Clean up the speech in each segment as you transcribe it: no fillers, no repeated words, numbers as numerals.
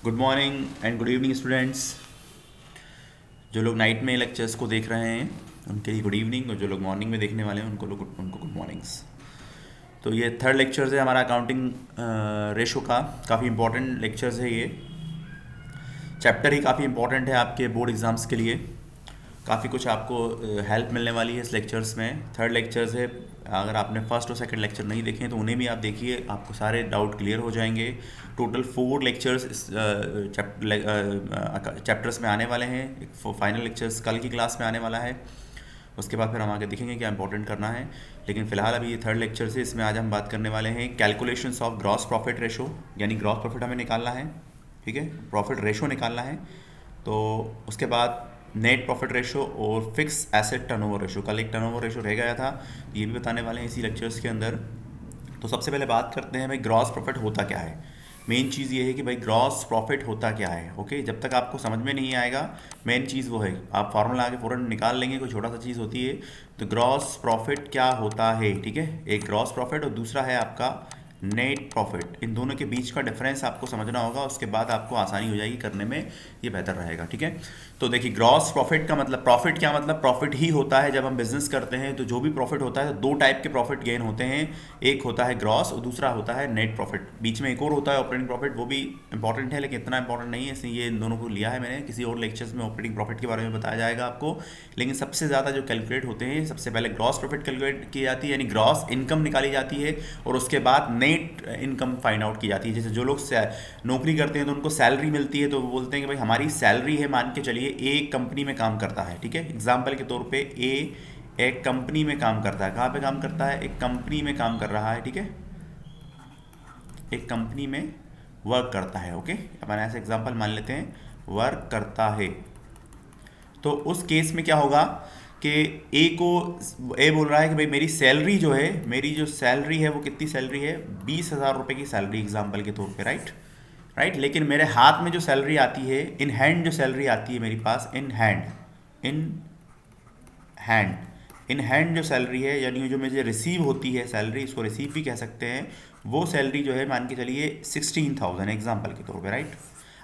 Good morning and good evening students. जो लोग night में लेक्चर्स को देख रहे हैं उनके लिए गुड इवनिंग, और जो लोग मॉर्निंग में देखने वाले हैं उनको गुड मॉर्निंग्स। तो ये थर्ड लेक्चर्स है हमारा अकाउंटिंग रेशो का। काफ़ी इंपॉर्टेंट लेक्चर्स है ये। चैप्टर ही काफ़ी इंपॉर्टेंट है आपके बोर्ड एग्ज़ाम्स के लिए। काफ़ी कुछ आपको हेल्प मिलने वाली है इस लेक्चर्स में। थर्ड लेक्चर्स है, अगर आपने फर्स्ट और सेकंड लेक्चर नहीं देखे तो उन्हें भी आप देखिए, आपको सारे डाउट क्लियर हो जाएंगे। टोटल 4 लेक्चर्स इस चैप्टर्स में आने वाले हैं। एक फाइनल लेक्चर्स कल की क्लास में आने वाला है। उसके बाद फिर हम आगे देखेंगे क्या इंपॉर्टेंट करना है। लेकिन फिलहाल अभी ये थर्ड लेक्चर से इसमें आज हम बात करने वाले हैं calculations of gross profit ratio, यानी ग्रॉस प्रॉफिट हमें निकालना है, ठीक है, प्रॉफिट रेशो निकालना है। तो उसके बाद नेट प्रॉफिट रेशो और फिक्स एसेट टर्नओवर रेशो। कल एक टर्नओवर रेशो रह गया था, ये भी बताने वाले हैं इसी लेक्चर्स के अंदर। तो सबसे पहले बात करते हैं भाई ग्रॉस प्रॉफिट होता क्या है। मेन चीज़ ये है कि भाई ग्रॉस प्रॉफिट होता क्या है। ओके, जब तक आपको समझ में नहीं आएगा मेन चीज़ वो है, आप फार्मूला आगे फ़ौरन निकाल लेंगे, कोई छोटा सा चीज़ होती है। तो ग्रॉस प्रॉफिट क्या होता है, ठीक है, एक ग्रॉस प्रॉफिट और दूसरा है आपका नेट प्रॉफिट। इन दोनों के बीच का डिफरेंस आपको समझना होगा, उसके बाद आपको आसानी हो जाएगी करने में, ये बेहतर रहेगा, ठीक है। तो देखिए ग्रॉस प्रॉफिट का मतलब, प्रॉफिट क्या मतलब, प्रॉफिट ही होता है। जब हम बिजनेस करते हैं तो जो भी प्रॉफिट होता है, तो 2 टाइप के प्रॉफिट गेन होते हैं। एक होता है ग्रॉस और दूसरा होता है नेट प्रॉफिट। बीच में एक और होता है ऑपरेटिंग प्रॉफिट, वो भी इंपॉर्टेंट है लेकिन इतना इंपॉर्टेंट नहीं है, इसलिए ये इन दोनों को लिया है मैंने। किसी और लेक्चर्स में ऑपरेटिंग प्रॉफिट के बारे में बताया जाएगा आपको। लेकिन सबसे ज़्यादा जो कैलकुलेट होते हैं, सबसे पहले ग्रॉस प्रॉफिट कैलकुलेट की जाती है, यानी ग्रॉस इनकम निकाली जाती है, और उसके बाद नेट इनकम फाइंड आउट की जाती है। जैसे जो लोग नौकरी करते हैं तो उनको सैलरी मिलती है, तो वो बोलते हैं कि भाई हमारी सैलरी है, मान के चलिए ए कंपनी में काम करता है, ठीक है, एग्जाम्पल के तौर पे ए एक कंपनी में काम करता है। कहाँ पे काम करता है, एक कंपनी में काम कर रहा है, ठीक है, एक कंपनी में वर्क करता है। ओके, अपन ऐसे एग्जाम्पल मान लेते हैं, वर्क करता है। तो उस केस में क्या होगा कि ए को, ए बोल रहा है कि भाई मेरी सैलरी जो है, मेरी जो सैलरी है वो कितनी सैलरी है, 20,000 रुपये की सैलरी एग्जाम्पल के तौर पे, राइट राइट। लेकिन मेरे हाथ में जो सैलरी आती है, इन हैंड जो सैलरी आती है मेरे पास, इन हैंड इन हैंड जो सैलरी है, यानी जो मुझे रिसीव होती है सैलरी, इसको रिसीव भी कह सकते हैं, वो सैलरी जो है मान के चलिए 16,000 एग्जाम्पल के तौर पे, राइट।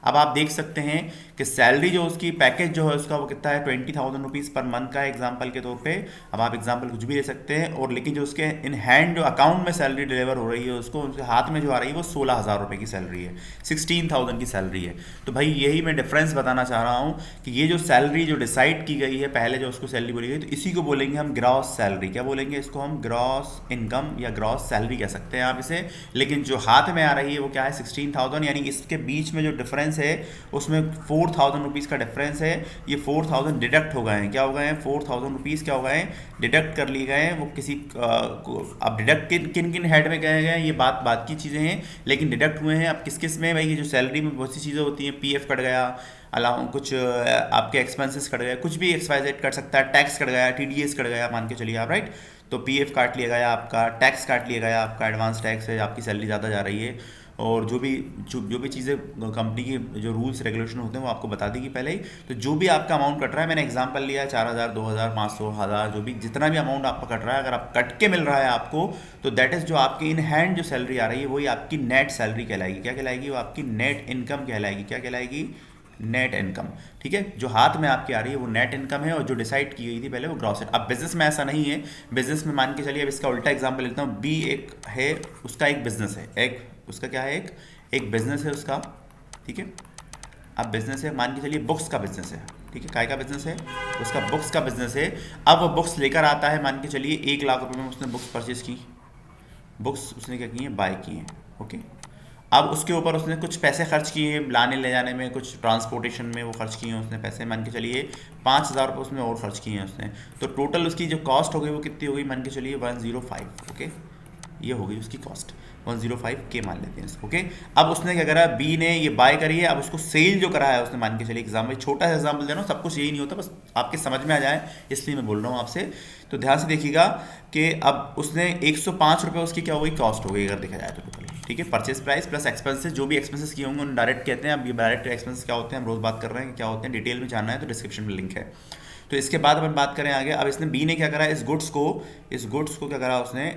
अब आप देख सकते हैं कि सैलरी जो उसकी पैकेज जो है उसका वो कितना है, 20,000 रुपीज़ पर मंथ का है एग्जाम्पल के तौर पे। अब आप एग्जाम्पल कुछ भी ले सकते हैं। और लेकिन जो उसके इन हैंड जो अकाउंट में सैलरी डिलीवर हो रही है उसको, उसके हाथ में जो आ रही है वो 16,000 रुपये की सैलरी है, 16,000 की सैलरी है। तो भाई यही मैं डिफरेंस बताना चाह रहा हूँ कि ये जो सैलरी जो डिसाइड की गई है, पहले जो उसको सैलरी बोली गई, तो इसी को बोलेंगे हम ग्रॉस सैलरी। क्या बोलेंगे इसको हम, ग्रॉस इनकम या ग्रॉस सैलरी कह सकते हैं आप इसे। लेकिन जो हाथ में आ रही है वो क्या है, 16,000, यानी इसके बीच में जो डिफरेंस है उसमें 4,000 रुपीज़ का डिफरेंस है। ये 4,000 डिडक्ट हो गए हैं, क्या हो गए हैं, 4,000 रुपीज़ क्या हो गए हैं, डिडक्ट कर लिए गए हैं। वो किसी अब डिडक्ट किन किन किन हेड में गए हैं, ये बात की चीज़ें हैं, लेकिन डिडक्ट हुए हैं। अब किस किस में, भाई ये जो सैलरी में बहुत सी चीज़ें होती हैं, पीएफ कट गया, अलाउ कुछ आपके एक्सपेंसेस कट गए, कुछ भी एक्सवाइजेड कट सकता है, टैक्स कट गया, टीडीएस कट गया, मान के चलिए आप, राइट। तो पीएफ काट लिया गया आपका, टैक्स काट लिया गया आपका, एडवांस टैक्स है, आपकी सैलरी ज़्यादा जा रही है। और जो भी चीज़ें कंपनी की जो रूल्स रेगुलेशन होते हैं वो आपको बता देगी पहले ही। तो जो भी आपका अमाउंट कट रहा है, मैंने एग्जांपल लिया है 4,000, 2,000, 500, 1,000, जो भी जितना भी अमाउंट आपका कट रहा है, अगर आप कट के मिल रहा है आपको, तो दैट इज़ जो आपकी इन हैंड जो सैलरी आ रही है वही आपकी नेट सैलरी कहलाएगी। क्या कहलाएगी, वो आपकी नेट इनकम कहलाएगी। क्या कहलाएगी, नेट इनकम, ठीक है। जो हाथ में आपकी आ रही है वो नेट इनकम है, और जो डिसाइड की गई थी पहले वो ग्रॉस है। अब बिजनेस में ऐसा नहीं है। बिजनेस में मान के चलिए, अब इसका उल्टा एग्जांपल लेता हूँ, बी एक है, उसका एक बिजनेस है, एक उसका क्या है, एक बिजनेस है उसका, ठीक है। अब बिजनेस है, मान के चलिए बुक्स का बिजनेस है, ठीक है, काय का बिजनेस है, उसका बुक्स का बिजनेस है। अब वो बुक्स लेकर आता है, मान के चलिए 1,00,000 रुपये में उसने बुक्स परचेज की, बुक्स उसने क्या की हैं, बाय की हैं, ओके। अब उसके ऊपर उसने कुछ पैसे खर्च किए हैं, लाने ले जाने में, कुछ ट्रांसपोर्टेशन में वो खर्च किए हैं उसने पैसे, मान के चलिए 5,000 रुपये उसमें और खर्च किए हैं उसने। तो टोटल उसकी जो कॉस्ट हो गई वो कितनी हो गई, मान के चलिए 105, ओके, ये हो गई उसकी कॉस्ट, 105 के मान लेते हैं इसको, ओके। अब उसने क्या करा, बी ने ये बाय करी है, अब उसको सेल जो करा है उसने, मान के चलिए एग्जाम्पल, छोटा सा एग्जाम्पल दे रहा हूँ, सब कुछ यही नहीं होता, बस आपके समझ में आ जाए इसलिए मैं बोल रहा हूँ आपसे। तो ध्यान से देखिएगा कि अब उसने 105 रुपये उसकी क्या हो गई, कॉस्ट हो गई अगर देखा जाए तो टोटल, ठीक है। परचेज प्राइस प्लस एक्सपेंसेस, जो भी एक्सपेंसेस किए होंगे उन्हें डायरेक्ट कहते हैं। अब ये डायरेक्ट एक्सपेंसेस क्या होते हैं, हम रोज़ बात कर रहे हैं, क्या होते हैं, डिटेल में जानना है तो डिस्क्रिप्शन में लिंक है। तो इसके बाद अपन बात करें आगे। अब इसने बी ने क्या करा, इस गुड्स को क्या करा उसने,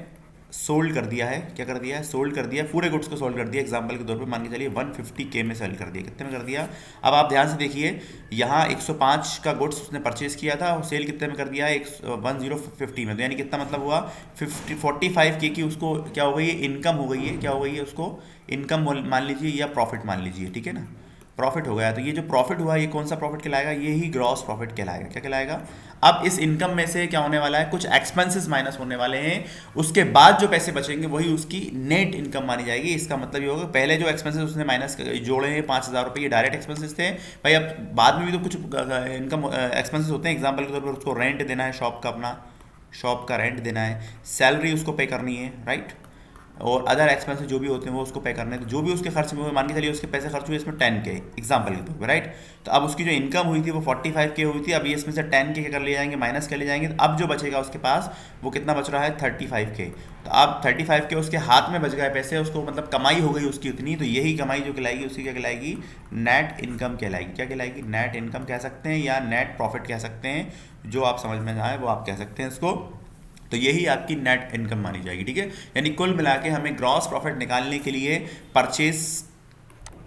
सोल्ड कर दिया है, क्या कर दिया है, सोल्ड कर दिया है, पूरे गुड्स को सोल्ड कर दिया। एग्जांपल के तौर पे मान के चलिए 150K में सेल कर दिया, कितने में कर दिया। अब आप ध्यान से देखिए, यहाँ 105 का गुड्स उसने परचेज किया था और सेल कितने में कर दिया है, 1050 में, तो यानी कितना मतलब हुआ 45K की उसको क्या हो गई है, इनकम हो गई है, क्या हो गई है उसको, इनकम मान लीजिए या प्रॉफिट मान लीजिए, ठीक है ना, प्रॉफिट हो गया। तो ये जो प्रॉफिट हुआ ये कौन सा प्रॉफिट कहलाएगा, ये ही ग्रॉस प्रॉफिट कहलाएगा, क्या कहलाएगा। अब इस इनकम में से क्या होने वाला है, कुछ एक्सपेंसेस माइनस होने वाले हैं, उसके बाद जो पैसे बचेंगे वही उसकी नेट इनकम मानी जाएगी। इसका मतलब ये होगा पहले जो एक्सपेंसेस उसने माइनस जोड़े हैं 5,000 रुपये, ये डायरेक्ट एक्सपेंसेस थे भाई। अब बाद में भी तो कुछ इनकम एक्सपेंसेस होते हैं, एग्जाम्पल के तौर पर उसको रेंट देना है शॉप का, अपना शॉप का रेंट देना है, सैलरी उसको पे करनी है, राइट, और अदर एक्सपेंसेस जो भी होते हैं वो उसको पे करने हैं। तो जो भी उसके खर्च में हुए, मान के चलिए उसके पैसे खर्च हुए इसमें 10K एग्जाम्पल के तौर पर, राइट। तो अब उसकी जो इनकम हुई थी वो 45K हुई थी, अब ये इसमें से 10K कर ले जाएंगे, माइनस कर ले जाएंगे, तो अब जो बचेगा उसके पास वो कितना बच रहा है, 35K। तो अब 35K उसके हाथ में बच गए पैसे, उसको मतलब कमाई हो गई उसकी उतनी, तो यही कमाई जो कहलाएगी उसकी क्या कहलाएगी, नेट इनकम कहलाएगी। क्या कहलाएगी, नेट इनकम कह सकते हैं या नेट प्रॉफिट कह सकते हैं, जो आप समझ में आए वो आप कह सकते हैं इसको। तो यही आपकी नेट इनकम मानी जाएगी, ठीक है। यानी कुल मिला के हमें ग्रॉस प्रॉफिट निकालने के लिए परचेज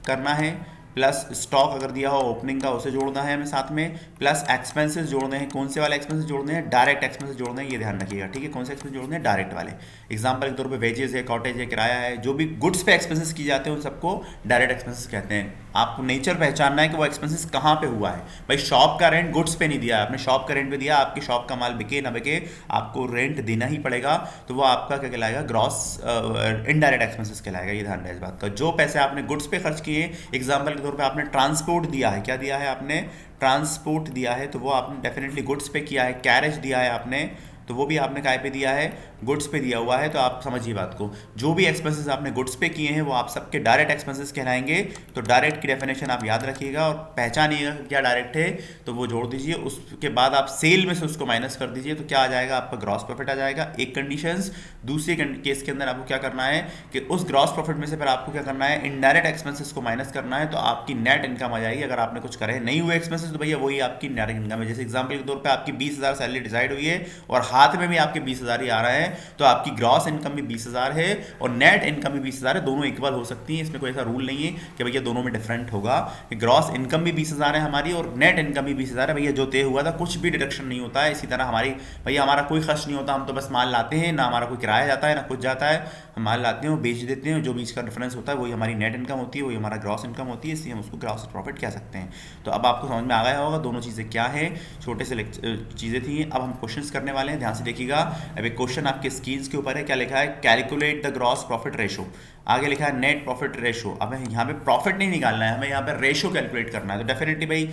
करना है, प्लस स्टॉक अगर दिया हो ओपनिंग का उसे जोड़ना है हमें साथ में, प्लस एक्सपेंसेस जोड़ने हैं। कौन से वाले एक्सपेंसेस जोड़ने हैं, डायरेक्ट एक्सपेंसेस जोड़ने हैं, ये ध्यान रखिएगा, ठीक है। कौन से एक्सपेंसेस जोड़ने हैं, डायरेक्ट वाले। एग्जांपल के तौर पे वेजेस है, कॉटेज है, किराया है, जो भी गुड्स पे एक्सपेंसेस की जाते हैं उन सबको डायरेक्ट एक्सपेंसेस कहते हैं। आपको नेचर पहचानना है कि वो एक्सपेंसेस कहाँ पे हुआ है। भाई शॉप का रेंट गुड्स पे नहीं दिया, आपने शॉप का रेंट पे दिया, आपकी शॉप का माल बिके ना बिके आपको रेंट देना ही पड़ेगा, तो वो आपका क्या कहलाएगा, ग्रॉस इनडायरेक्ट एक्सपेंसेस कहलाएगा। ये ध्यान रहे इस बात का। जो पैसे आपने गुड्स पे खर्च किए, एग्जाम्पल के तौर पर आपने ट्रांसपोर्ट दिया है, क्या दिया है आपने, ट्रांसपोर्ट दिया है, तो वो आपने डेफिनेटली गुड्स पे किया है। कैरेज दिया है आपने, तो वो भी आपने काय पे दिया है, गुड्स पे दिया हुआ है। तो आप समझिए बात को, जो भी एक्सपेंसेस आपने गुड्स पे किए हैं वो आप सबके डायरेक्ट एक्सपेंसेस कहलाएंगे। तो डायरेक्ट की डेफिनेशन आप याद रखिएगा और पहचानिएगा क्या डायरेक्ट है, तो वो जोड़ दीजिए। उसके बाद आप सेल में से उसको माइनस कर दीजिए, तो क्या आ जाएगा, आपका ग्रॉस प्रॉफिट आ जाएगा। एक कंडीशंस। दूसरे केस के अंदर आपको क्या करना है कि उस ग्रॉस प्रॉफिट में से फिर आपको क्या करना है, इनडायरेक्ट एक्सपेंसेस को माइनस करना है, तो आपकी नेट इनकम आ जाएगी। अगर आपने कुछ करे नहीं हुए एक्सपेंसेस, तो भैया वही आपकी नेट इनकम है। जैसे एग्जाम्पल के तौर पर आपकी 20,000 सैलरी डिसाइड हुई है और हाथ में भी आपके 20,000 ही आ रहा है, तो आपकी ग्रॉस इनकम भी 20,000 है और नेट इनकम भी 20,000 है। दोनों इक्वल हो सकती हैं, इसमें कोई ऐसा रूल नहीं है कि भैया दोनों में डिफरेंट होगा। ग्रॉस इनकम भी 20,000 है हमारी और नेट इनकम भी 20,000 है। भैया जो तय हुआ था कुछ भी डिडक्शन नहीं होता है। इसी तरह हमारी भैया हमारा कोई खर्च नहीं होता, हम तो बस माल लाते हैं, ना हमारा कोई किराया जाता है ना कुछ जाता है, हम माल लाते हैं बेच देते हैं, जो बीच का डिफरेंस होता है वही हमारी नेट इनकम होती है, वही हमारा ग्रॉस इनकम होती है, इसलिए हम उसको ग्रॉस प्रॉफिट कह सकते हैं। तो अब आपको समझ में आ गया होगा दोनों चीज़ें क्या है, छोटे से चीज़ें थी। अब हम क्वेश्चंस करने वाले हैं, ध्यान से देखिएगा। अब एक क्वेश्चन आपके स्क्रीन के ऊपर है, क्या लिखा है, calculate the gross profit ratio, आगे लिखा है नेट प्रॉफिट रेशो। अब यहाँ पे प्रॉफिट नहीं निकालना है, हमें यहाँ पे रेशो कैलकुलेट करना है। तो डेफिनेटली भाई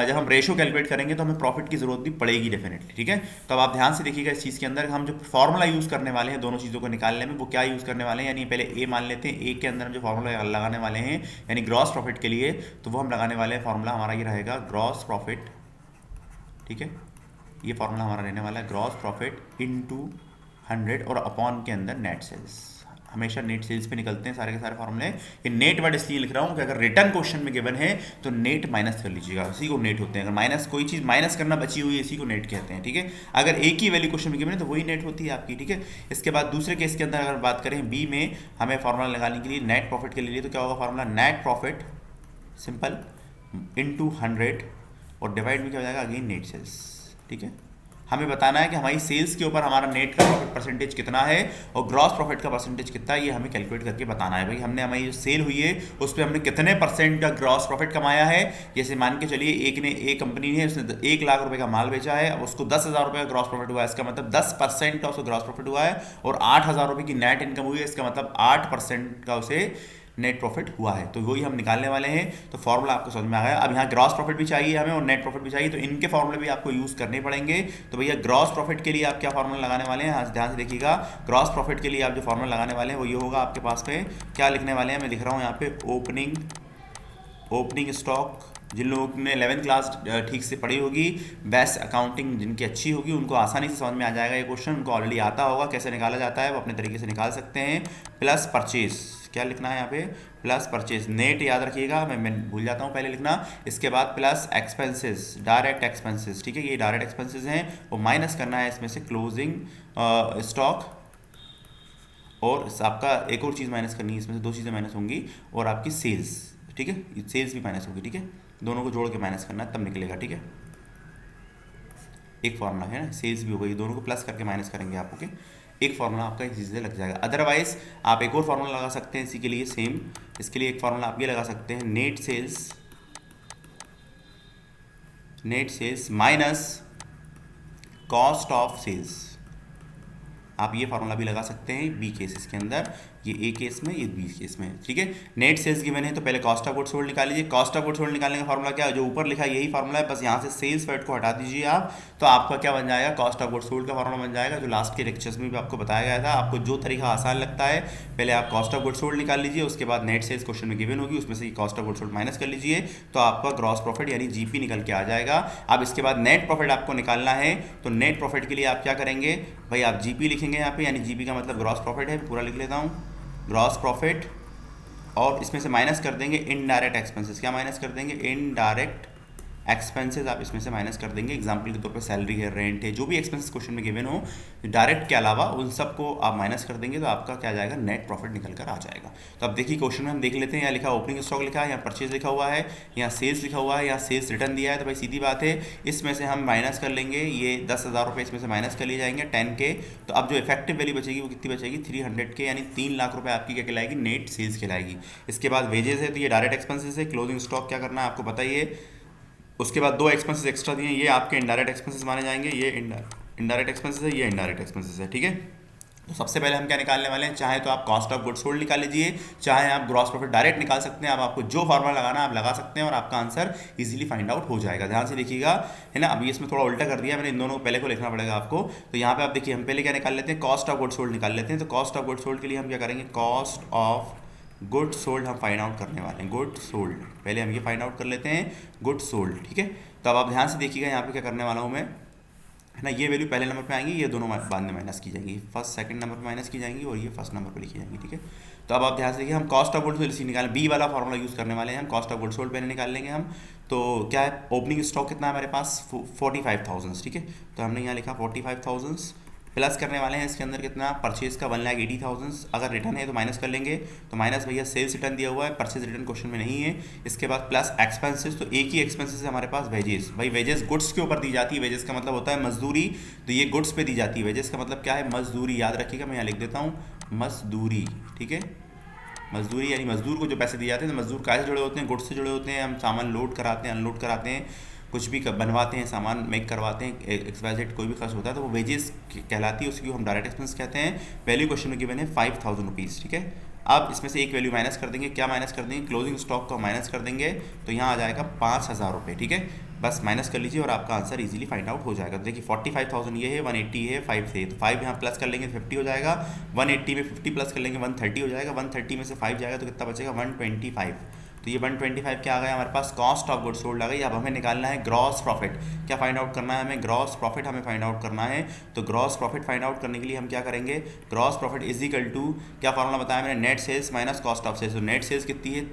जब हम रेशो कैलकुलेट करेंगे तो हमें प्रॉफिट की जरूरत भी पड़ेगी डेफिनेटली, ठीक है। तो अब आप ध्यान से देखिएगा इस चीज़ के अंदर हम जो फॉर्मूला यूज़ करने वाले हैं दोनों चीज़ों को निकालने में, वो क्या यूज़ करने वाले हैं, यानी पहले ए मान लेते हैं, ए के अंदर हम जो फॉर्मूला लगाने वाले हैं यानी ग्रॉस प्रॉफिट के लिए, तो वो हम लगाने वाले हैं फॉर्मूला हमारा ये रहेगा ग्रॉस प्रॉफिट, ठीक है। ये फॉर्मूला हमारा रहने वाला है ग्रॉस प्रॉफिट इनटू 100 और अपॉन के अंदर नेट सेल्स। हमेशा नेट सेल्स पे निकलते हैं सारे के सारे फॉर्मूले। ये नेट वर्ड इसलिए लिख रहा हूँ कि अगर रिटर्न क्वेश्चन में गिवन है तो नेट माइनस कर लीजिएगा, इसी को नेट होते हैं। अगर माइनस कोई चीज़ माइनस करना बची हुई है इसी को नेट कहते हैं, ठीक है। अगर एक ही वैल्यू क्वेश्चन में गिवन है तो वही नेट होती है आपकी, ठीक है। इसके बाद दूसरे केस के अंदर अगर बात करें बी में, हमें फॉर्मूला लगाने के लिए नेट प्रॉफिट के लिए, तो क्या होगा formula, net profit simple into 100 और डिवाइड में क्या हो जाएगा अगेन नेट सेल्स, ठीक है। हमें बताना है कि हमारी सेल्स के ऊपर हमारा नेट का प्रॉफिट परसेंटेज कितना है और ग्रॉस प्रॉफिट का परसेंटेज कितना है, ये हमें कैलकुलेट करके बताना है। भाई हमने हमारी जो सेल हुई है उस पर हमने कितने परसेंट का ग्रॉस प्रॉफिट कमाया है। जैसे मान के चलिए एक कंपनी ने उसने 1 लाख रुपए का माल बेचा है, अब उसको 10,000 रुपये का ग्रॉस प्रॉफिट हुआ है, इसका मतलब 10% का उसको ग्रॉस प्रॉफिट हुआ है। और 8,000 रुपये की नेट इनकम हुई है, इसका मतलब 8% का उसे नेट प्रॉफिट हुआ है। तो वही हम निकालने वाले हैं। तो फॉर्मूला आपको समझ में आ गया। अब यहाँ ग्रॉस प्रॉफिट भी चाहिए हमें और नेट प्रॉफिट भी चाहिए, तो इनके फॉर्मूले भी आपको यूज़ करने पड़ेंगे। तो भैया ग्रॉस प्रॉफिट के लिए आप क्या फॉर्मूला लगाने वाले हैं, ध्यान से देखिएगा। ग्रॉस प्रॉफिट के लिए आप जो फॉर्मूला लगाने वाले हैं वो ये होगा आपके पास पे, क्या लिखने वाले हैं, मैं लिख रहा हूँ यहाँ पे ओपनिंग स्टॉक। जिन लोगों ने 11th क्लास ठीक से पढ़ी होगी, बेस्ट अकाउंटिंग जिनकी अच्छी होगी, उनको आसानी से समझ में आ जाएगा ये क्वेश्चन, उनको ऑलरेडी आता होगा कैसे निकाला जाता है, वो अपने तरीके से निकाल सकते हैं। प्लस परचेज, क्या लिखना है यहाँ पे, प्लस परचेज। नेट याद रखिएगा, मैं भूल जाता हूँ पहले लिखना। इसके बाद प्लस एक्सपेंसेस, डायरेक्ट एक्सपेंसेस, ठीक है, ये डायरेक्ट एक्सपेंसेस हैं, वो माइनस करना है इसमें से क्लोजिंग स्टॉक और आपका एक और चीज़ माइनस करनी है, इसमें से दो चीज़ें माइनस होंगी, और आपकी सेल्स, ठीक है, सेल्स भी माइनस होगी, ठीक है, दोनों को जोड़ के माइनस करना है तब निकलेगा, ठीक है। एक फॉर्मूला है ना, सेल्स भी होगा, ये दोनों को प्लस करके माइनस करेंगे आप, ओके। एक फॉर्मूला आपका इसी से लग जाएगा। अदरवाइज आप एक और फॉर्मूला लगा सकते हैं इसी के लिए सेम, इसके लिए एक फॉर्मूला आप ये लगा सकते हैं, net sales minus cost of sales. आप ये फार्मूला भी लगा सकते हैं बी केसेस के अंदर, ये ए केस में, ये बी केस में, ठीक है। नेट सेल्स गिवन है तो पहले कॉस्ट ऑफ गुड्स सोल्ड निकाल लीजिए। कॉस्ट ऑफ गुड्स सोल्ड निकालने का फार्मूला क्या है, जो ऊपर लिखा है यही फार्मूला है, बस यहाँ से सेल्स वर्ड को हटा दीजिए आप, तो आपका क्या बन जाएगा, कॉस्ट ऑफ गुड्स सोल्ड का फार्मूला बन जाएगा, जो लास्ट के लेक्चर्स में भी आपको बताया गया था। आपको जो तरीका आसान लगता है, पहले आप कॉस्ट ऑफ गुड्स सोल्ड निकाल लीजिए, उसके बाद नेट सेल्स क्वेश्चन में गिवन होगी, उसमें से cost of goods sold minus कर लीजिए, तो आपका ग्रॉस प्रॉफिट यानी जीपी निकल के आ जाएगा। अब इसके बाद नेट प्रॉफिट आपको निकालना है, तो नेट प्रॉफिट के लिए आप क्या करेंगे भाई, आप जीपी लिखेंगे यहाँ पे, यानी जीपी का मतलब ग्रॉस प्रॉफिट है, पूरा लिख लेता हूँ, ग्रॉस प्रॉफिट, और इसमें से माइनस कर देंगे इनडायरेक्ट एक्सपेंसेस। क्या माइनस कर देंगे, इनडायरेक्ट एक्सपेंसेस आप इसमें से माइनस कर देंगे। एग्जांपल के तौर पे सैलरी है, रेंट है, जो भी एक्सपेंसेस क्वेश्चन में गिवन हो डायरेक्ट के अलावा उन सबको आप माइनस कर देंगे, तो आपका क्या जाएगा, नेट प्रॉफिट निकल कर आ जाएगा। तो अब देखिए क्वेश्चन में हम देख लेते हैं, यहाँ लिखा ओपनिंग स्टॉक लिखा है, यहाँ परचेज लिखा हुआ है, यहाँ सेल्स लिखा हुआ है, यहाँ सेल्स रिटर्न दिया है, तो भाई सीधी बात है इसमें से हम माइनस कर लेंगे, ये 10,000 रुपये इसमें से माइनस कर लिए जाएंगे 10 के। तो अब जो इफेक्टिव वैल्यू बचेगी वो कितनी बचेगी, 300 के, यानी 3 लाख रुपये आपकी क्या कहलाएगी, नेट सेल्स कहलाएगी। इसके बाद वेजेस है, तो ये डायरेक्ट एक्सपेंसेस है, क्लोजिंग स्टॉक क्या करना है आपको पता ही है। उसके बाद दो एक्सपेंसेस एक्स्ट्रा दिए, ये आपके इनडायरेक्ट एक्सपेंसेस माने जाएंगे, ये इनडायरेक्ट एक्सपेंसेस है, ये इनडायरेक्ट एक्सपेंसेस है, ठीक है। तो सबसे पहले हम क्या निकालने वाले हैं, चाहे तो आप कॉस्ट ऑफ गुड्स सोल्ड निकाल लीजिए, चाहे आप ग्रॉस प्रॉफिट डायरेक्ट निकाल सकते हैं। अब आपको जो फॉर्मूला लगाना है आप लगा सकते हैं और आपका आंसर इजीली फाइंड आउट हो जाएगा। ध्यान से देखिएगा, है ना। अभी इसमें थोड़ा उल्टा कर दिया मैंने, इन दोनों को पहले को लिखना पड़ेगा आपको। तो यहाँ पे आप देखिए, हम पहले क्या निकाल लेते हैं, कॉस्ट ऑफ गुड्स सोल्ड निकाल लेते हैं। तो कॉस्ट ऑफ गुड्स सोल्ड के लिए हम क्या करेंगे, कॉस्ट ऑफ गुड्स सोल्ड हम फाइंड आउट करने वाले हैं, गुड्स सोल्ड पहले हम ये फाइंड आउट कर लेते हैं, गुड्स सोल्ड, ठीक है। तो अब आप ध्यान से देखिएगा, यहाँ पे क्या करने वाला हूँ मैं, है ना, ये वैल्यू पहले नंबर पे आएंगी, ये दोनों बाद में माइनस की जाएंगी, फर्स्ट सेकंड नंबर पे माइनस की जाएंगी और ये फर्स्ट नंबर पे लिखी जाएंगी, ठीक है। तो अब आप ध्यान से देखिए, हम कॉस्ट ऑफ गुड्स सोल्ड निकालें, बी वाला फॉर्मूला यूज़ करने वाले हैं हम, कॉस्ट ऑफ गुड्स सोल्ड पहले निकाल लेंगे हम। तो क्या है, ओपनिंग स्टॉक कितना है हमारे पास, 45,000, ठीक है। तो हमने यहाँ लिखा 45,000, प्लस करने वाले हैं इसके अंदर कितना, परचेज का 1,80,000, अगर रिटर्न है तो माइनस कर लेंगे, तो माइनस भैया सेल्स रिटर्न दिया हुआ है, परचेज रिटर्न क्वेश्चन में नहीं है। इसके बाद प्लस एक्सपेंसेस, तो एक ही एक्सपेंसेस है हमारे पास, वेजेस। भाई वेजेस गुड्स के ऊपर दी जाती है, वेजेस का मतलब होता है मजदूरी, तो ये गुड्स पे दी जाती है, वेजेस का मतलब क्या है, मजदूरी, याद रखिएगा, मैं यहाँ लिख देता हूँ मजदूरी, ठीक है। मजदूरी यानी मजदूर को जो पैसे दिए जाते हैं, तो मजदूर कैसे जुड़े होते हैं, गुड्स से जुड़े होते हैं, हम सामान लोड कराते हैं, अनलोड कराते हैं, कुछ भी बनवाते हैं, सामान मेक करवाते हैं, एक्सवाइजेड कोई भी खर्च होता है तो वो वेजेस कहलाती है, उसकी हम डायरेक्ट एक्सपेंस कहते हैं। वैल्यू क्वेश्चन में गिवन है 5,000 रुपीज़, ठीक है। अब इसमें से एक वैल्यू माइनस कर देंगे, क्या माइनस कर देंगे, क्लोजिंग स्टॉक को माइनस कर देंगे, तो यहाँ आ जाएगा 5,000 रुपये, ठीक है। बस माइनस कर लीजिए और आपका आंसर इजीली फाइंड आउट हो जाएगा। तो देखिए 45,000 ये है, 180 है 5 से, तो 5 यहाँ प्लस कर लेंगे 50 हो जाएगा, 180 में 50 प्लस कर लेंगे 130 हो जाएगा, 130 में से 5 जाएगा तो कितना बचेगा, 125। तो ये 125 क्या आ गया हमारे पास, कॉस्ट ऑफ गुड्स सोल्ड आ गई। अब हमें निकालना है ग्रॉस प्रॉफिट, क्या फाइंड आउट करना है हमें, ग्रॉस प्रॉफिट हमें फाइंड आउट करना है। तो ग्रॉस प्रॉफिट फाइंड आउट करने के लिए हम क्या करेंगे, gross profit is equal to, क्या फॉर्मूला बताया मैंने, net sales minus cost of sales. तो नेट सेल्स कितनी है,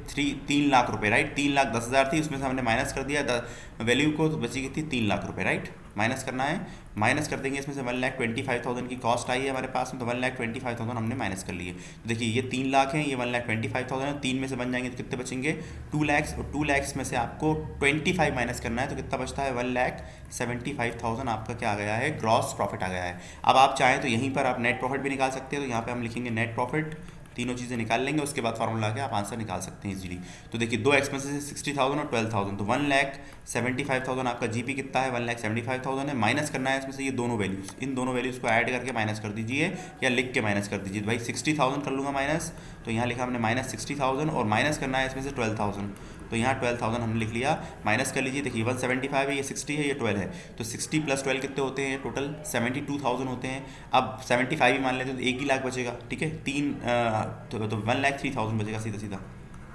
3 लाख रुपये, राइट, 3,10,000 थी, उसमें से हमने माइनस कर दिया वैल्यू को, तो बची कितनी, 3 लाख रुपये, राइट, माइनस करना है, माइनस कर देंगे। इसमें से 1,25,000 की कॉस्ट आई है हमारे पास में, तो 1,25,000 हमने माइनस कर लिए। तो देखिए ये 3 लाख है, ये 1,25,000 है, 3 में से बन जाएंगे तो कितने बचेंगे, 2 लाख, और 2 लाख में से आपको 25 माइनस करना है, तो कितना बचता है, 1,75,000 आपका क्या आ गया है, ग्रॉस प्रॉफिट आ गया है। अब आप चाहें तो यहीं पर आप नेट प्रॉफिट भी निकाल सकते हैं, तो यहाँ पर हम लिखेंगे नेट प्रॉफिट, तीनों चीज़ें निकाल लेंगे, उसके बाद फार्मूला के आप आंसर निकाल सकते हैं इजीली। तो देखिए दो एक्सपेंसेस है, 60,000 और 12,000, तो 1,75,000 आपका जीपी कितना है, 1,75,000 है। माइनस करना है इसमें से ये दोनों वैल्यूज़, इन दोनों वैल्यूज़ को ऐड करके माइनस कर दीजिए, या लिख के माइनस कर दीजिए। भाई 60,000 कर लूँगा माइनस, तो यहाँ लिखा हमने -60,000, और माइनस करना है इसमें से 12,000, तो यहाँ 12,000 हमने लिख लिया, माइनस कर लीजिए। देखिए 175 है, ये 60 है, ये 12 है, तो 60 + 12 कितने होते हैं, टोटल 72,000 होते हैं। अब 75 ही मान लेते हैं तो 1 ही लाख बचेगा, ठीक है, 1,03,000 बचेगा सीधा सीधा,